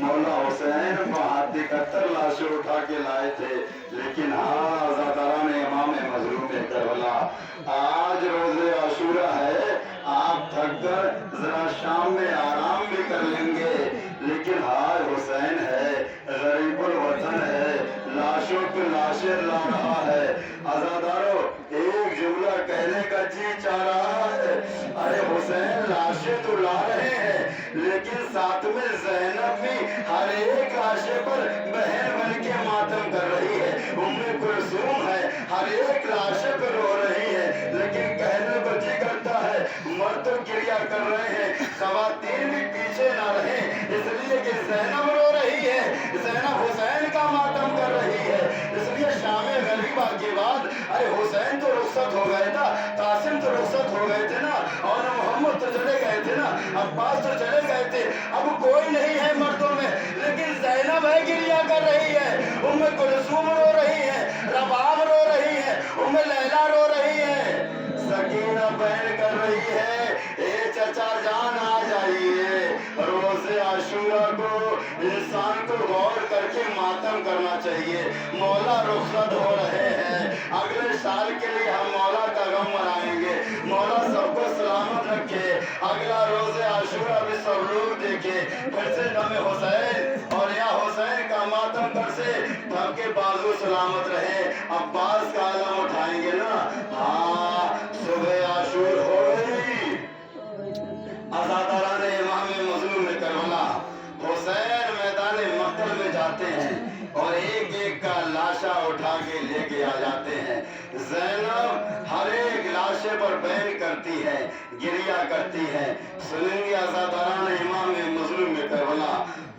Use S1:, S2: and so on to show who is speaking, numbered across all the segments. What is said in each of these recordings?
S1: मौला हुसैन बहाती 71 लाशें उठा के लाए थे, लेकिन हाँ अज़ादारान इमाम मज़लूम करबला, आज रोज़े आशूरा है, आप थक कर जरा शाम में आराम भी कर लेंगे, लेकिन हाय हुसैन है, गरीबुल वतन है, लाशों की लाशें ला रहा है। अज़ादारों, एक जुमला कहने का जी चाह रहा है, अरे हुसैन लाशें तो ला रहे हैं, लेकिन साथ में ज़ैनब भी हर एक लाशे पर बहन बन के मातम कर रही है। उम्मे कुलसूम है, हर एक लाशे पर रो रही है, लेकिन कहने को जी करता है मर्द तो क्रिया कर रहे हैं, ख़वातीन भी पीछे ना रहे, इसलिए कि ज़ैनब रो रही है, ज़ैनब हुसैन का मातम कर रही है। इसलिए शाम गरीबा के बाद अरे हुसैन तो रुखसत हो गए था, कासिम तो रुखसत हो गए थे ना, और मोहम्मद तो चले गए थे ना, अब्बास तो चले गए थे, अब कोई नहीं है मर्दों में, लेकिन ज़ैनब है गिरिया कर रही है, उम्मे कुलसूम रो रही है, रबाब रो रही है, उम्मे लैला रो रही है, सकीना बहन कर रही है, ए चचा जान आ जाइए। रोज़े आशूरा को इंसान को गौर करके मातम करना चाहिए। मौला रुखसत हो रहे हैं, अगले साल के लिए हम मौला का गम मनाएंगे, मौला सबको सलामत रखे, अगला रोज़े आशूरा भी सब लोग देखे, फिर से दम हुसैन और या हुसैन का मातम कर से सबके बाजू सलामत रहे। अब्बास का आलम उठाएंगे ना, हाँ सुबह आशूर हो गई। अज़ादारान इमाम मज़लूम करबला, हुसैन मैदान मक्तल में जाते हैं और एक एक का लाशा उठा के लेके आ जाते हैं। ज़ैनब हर एक लाशे पर बैन करती है, गिरिया करती है। सुनेंगे अज़ादारान इमाम मज़लूम करबला,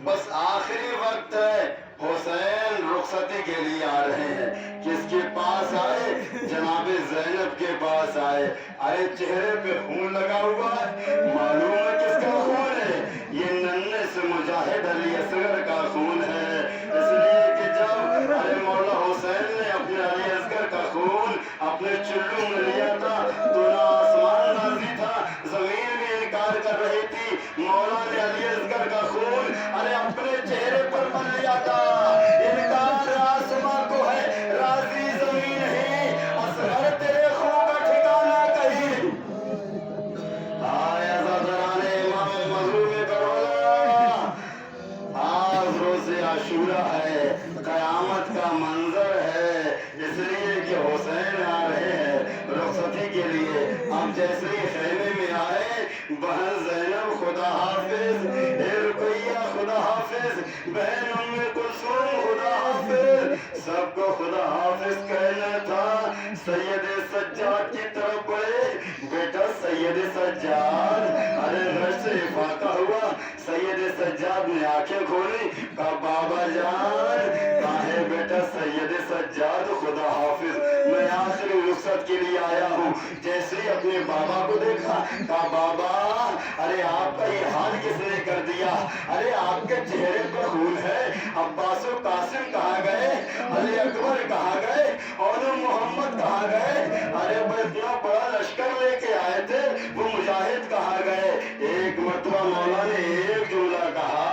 S1: बस आखिरी वक्त है, हुसैन रुखसती के लिए आ रहे हैं, किसके पास आए? जनाबे ज़ैनब के पास आए। अरे चेहरे पे खून लगा हुआ है, मालूम है किसका खून है? ये नन्हे से मुजाहिद अली असगर का खून है। इसलिए कि जब अरे मौला हुसैन ने अपने अली असगर का खून अपने चुल्लू में लिया था, तो ना आसमान राजी था, जमीन भी इनकार कर रही थी। मौला ने अली असगर का खून अरे अपने चेहरे पर मल लिया था। इनकार आसमान को है, राजी जमीन नहीं, असगर तेरे खून का ठिकाना कहीं। आया ज़दरान इमाम मज़लूम करबला, आज रोज़े आशूरा है, क़यामत का मंजर है, इसलिए कि हुसैन आ रहे हैं रुखसती के लिए। अब जैसे ही खेमे में आए, बहन ज़ैनब खुदा हाफिज, रुकैया खुदा हाफिज, बहन उम्मे कुलसूम खुदा हाफिज, सबको खुदा हाफिज कहना था। सैयद सज्जाद की तरफ बढ़े, बेटा सैयद सज्जाद, अरे घर से इफाका हुआ। सैयद सज्जाद ने आंखें खोली, कहा बाबा जान, काहे बेटा सैयद सज्जाद खुदा हाफिज, मैं आखिरी रुखसत के लिए आया हूँ। जैसे ही अपने बाबा को देखा, कहा बाबा अरे आपका ये हाल किसने कर दिया? अरे आपके चेहरे पर खून है। अब्बास और कासिम कहाँ गए? अली अकबर कहाँ गए? और मोहम्मद कहाँ गए? अरे वो इतना बड़ा लश्कर लेके आए थे, वो मुजाहिद कहाँ गए? एक मरतबा मौला ने एक जुमला कहा,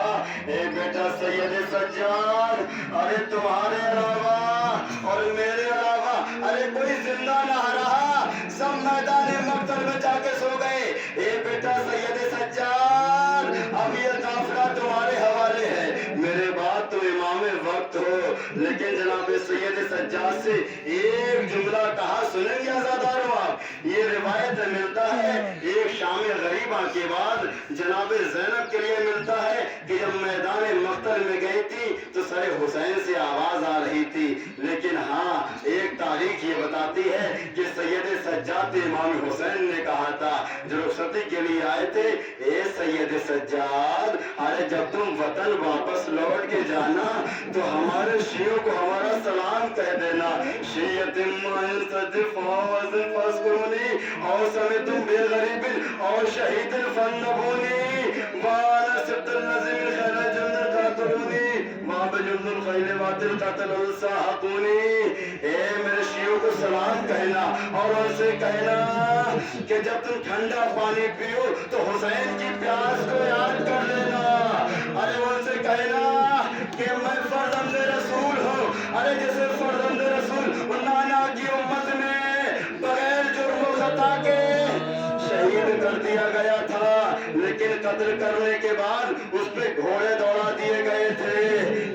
S1: ए बेटा सैयद सज्जाद, अरे तुम्हारे अलावा और मेरे अलावा अरे कोई जिंदा ना रहा, सब मैदान मक्तल में जाके सो गए। ए बेटा सैयद सज्जाद, अब ये काफिला तुम्हारे हवाले है, मेरे बाद तो इमाम वक्त हो, लेकिन जनाब सैयद सज्जाद से एक जुमला कहा, सुनेंगे आज़ादारों आप? ये रिवायत मिलता है एक शाम गरीबा के बाद जनाब ज़ैनब के लिए मिलता है कि जब मैदान मक्तल में गई थी तो सरे हुसैन से आवाज आ रही थी। लेकिन हाँ, एक तारीख ये बताती है कि सैयद सज्जाद इमाम हुसैन ने कहा था जो रुखसती के लिए आए थे, ए सैयद सज्जाद, अरे जब तुम वतन वापस लौट के जाना तो हमारे शियों को हमारा सलाम कह देना। और समय तुम बेगरीबिन और शहीद फन्नबूनी मेरे शियों को सलाम कहना और उनसे कहना कि जब तुम ठंडा पानी पियो तो हुसैन की प्यास को याद कर लेना। अरे उनसे कहना अरे जैसे फर्जंद रसूल नाना की उम्मत में बगैर जुर्म खता के शहीद कर दिया गया था, लेकिन कत्ल करने के बाद उस पे घोड़े दौड़ा दिए गए थे।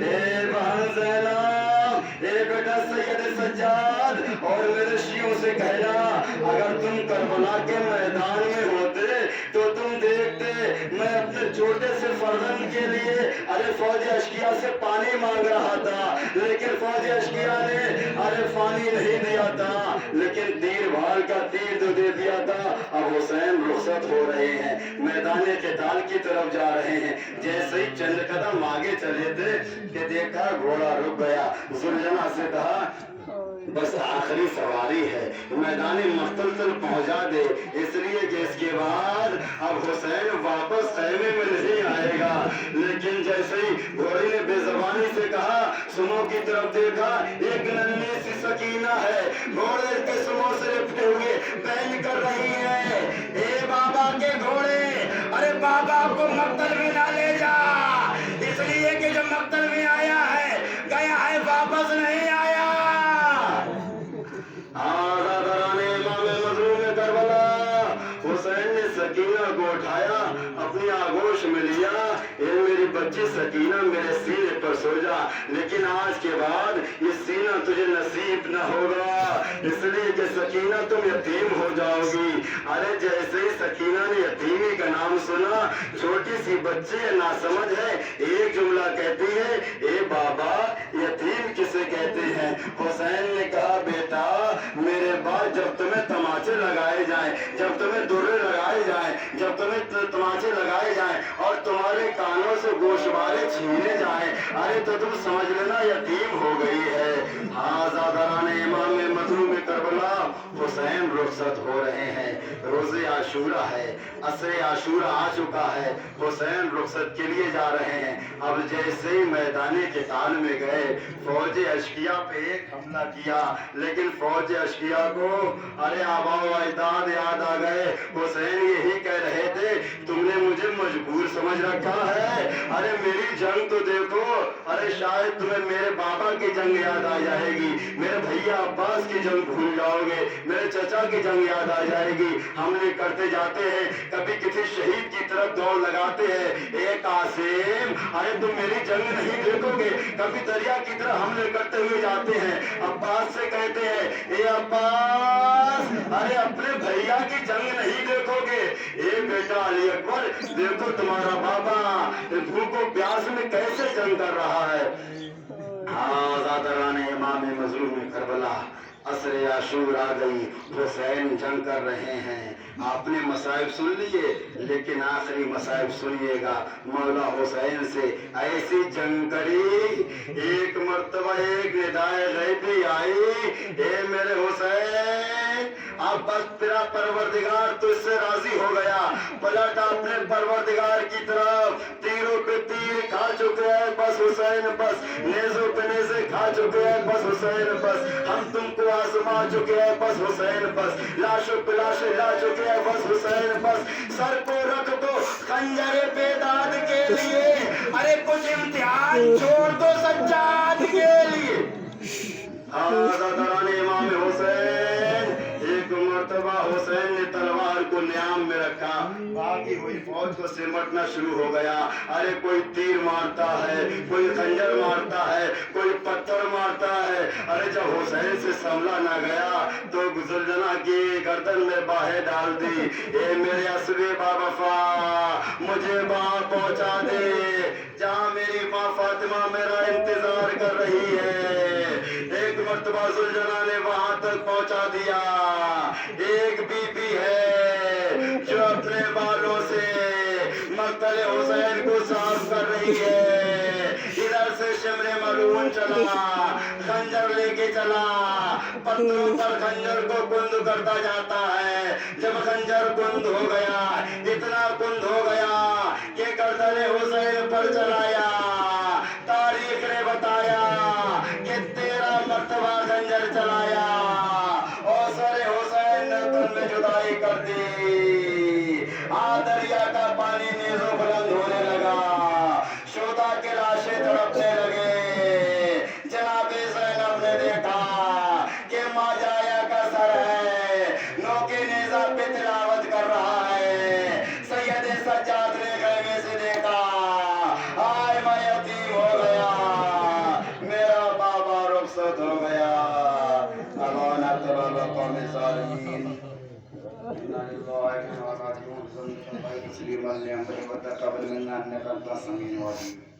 S1: ए बहन ज़ैनब, ए बेटा सैयद सज्जाद, और मेरे शियों से कहना, अगर तुम करबला के मैदान में होते तो तुम देखते मैं अपने छोटे से फर्जंद के लिए अरे फौज अशकिया से पानी मांग रहा था, लेकिन फौज अशकिया ने अरे पानी नहीं दिया था, लेकिन तीर भाल का तीर तो दे दिया था। अब हुसैन रुखसत हो रहे हैं, मैदान क़िताल की तरफ जा रहे हैं। जैसे ही चंद कदम आगे चले थे कि देखा घोड़ा रुक गया। जुलझना से कहा बस आखिरी सवारी है, मैदान मख्तल तक पहुंचा दे, इसलिए कि इसके बाद अब हुसैन वापस खैमे में नहीं आएगा। लेकिन जैसे ही घोड़े ने बेजबानी से कहा, सुमो की तरफ देखा, एक नन्ही सी सकीना है, घोड़े के सुमो से लिपटे हुए बैन कर रही है। ए बाबा के घोड़े, अरे बाबा को मख्तल में ना ले जा, इसलिए कि जो मख्तल में आया है गया है, वापस नहीं आया। हुसैन ने सकीना को उठाया, अपनी आगोश में लिया, ये मेरी बच्ची सकीना मेरे सीने पर सो जा, लेकिन आज के बाद ये सीना तुझे नसीब न होगा, इसलिए कि सकीना तुम यतीम हो जाओगी। अरे जैसे ही सकीना ने यतीमी का नाम सुना, छोटी सी बच्ची है, नासमझ है, एक जुमला कहती है, ए बाबा यतीम किसे कहते हैं? हुसैन ने कहा, बेटा मेरे बाद जब तुम्हें तमाचे लगाए जाएं, जब तुम्हें दुर्रे लगाए जाएं, जब तुम्हें तमाचे लगाए जाएं और तुम्हारे कानों से गोशवारे छीने जाएं, अरे तो तुम समझ लेना यतीम हो गई है। आज़ादारान इमाम मज़लूम करबला हुसैन रुखसत हो रहे हैं, रोज़े आशूरा है, असरे आशूरा आ चुका है, हुसैन रुखसत के लिए जा रहे हैं। अब जैसे ही मैदाने क़िताल में गए, फौज अशकिया पे एक हमला किया, लेकिन फौज अशकिया को अरे आबाओ अजदाद याद आ गए। हुसैन यही कह रहे थे, तुमने मुझे मजबूर समझ रखा है, अरे मेरी जंग तो देखो, अरे शायद तुम्हें मेरे बाबा की जंग याद आ जाएगी, मेरे भैया अब्बास की जंग भूल जाओगे, मेरे चचा की जंग याद आ जाएगी। हमले करते जाते हैं, कभी किसी शहीद की तरफ दौड़ लगाते हैं, ए कासिम अरे तुम मेरी जंग नहीं देखोगे, कभी दरिया की तरफ हमले करते हुए जाते हैं, अब्बास से कहते हैं, ए अब्बास अरे अपने भैया की जंग नहीं देखोगे, ए बेटा अली अकबर देखो तुम्हारा बाबा भूखों प्यास में कैसे जंग कर रहा है। आज़ादारान इमाम मज़लूम करबला असर आशूर आ गई, हुसैन जंग कर रहे हैं। आपने मसाइब सुन लिए, लेकिन आखिरी मसाइब सुनिएगा। मौला हुसैन से ऐसी जंग करी, एक मर्तबा एक निदाए गैबी आई, ए मेरे हुसैन अब बस तेरा परवरदिगार तुझसे राजी हो गया, पलट अपने परवरदिगार की तरफ, तीरों पे तीर खा चुके हैं बस हुसैन बस, नेज़ों पे नेज़े खा चुके हैं बस हुसैन बस, हम तुमको आजमा चुके हैं बस हुसैन बस, लाशों पे लाशें ला चुके हैं बस हुसैन बस, सर को रख दो खंजरे पे दाद के लिए, अरे कुछ इम्तिहान छोड़ दो सज्जाद के लिए। आज़ादारान इमाम हुसैन, एक मर्तबा हुसैन ने तलवार को न्याम में रखा, बाकी हुई फौज को सिमटना शुरू हो गया। अरे कोई तीर मारता है, कोई खंजर मारता है, कोई पत्थर मारता है। अरे जब हुसैन से संभला ना गया तो गुजरजना की गर्दन में बाहें डाल दी, ए मेरे असबे बाबा मुझे वहां पहुंचा दे जहां मेरी माँ फातिमा मेरा इंतजार कर रही है। एक मर्तबा जुलझना ने वहां तक पहुंचा दिया। एक बीबी है जो अपने बालों से मक्तल हुसैन को साफ कर रही है, इधर से शिमरे मलून चला, खंजर लेके चला, पत्थरों पर खंजर को कुंद करता जाता है। जब खंजर कुंद हो गया, इतना कुंद हो गया कि गर्दन हुसैन पर चलाया। तारीख ने बताया कि 13 मर्तबा खंजर चलाया और सरे हुसैन ने तुम में जुदाई कर दी। दरिया का पानी नेज़ों बुलंद होने लगा, शोदा के लाशें तड़पने लगे। जनाबे ज़ैनब آمين إنا لله وإنا إليه راجعون. صلى الله عليه وسلم وتقبل منا إنك أنت السميع العليم.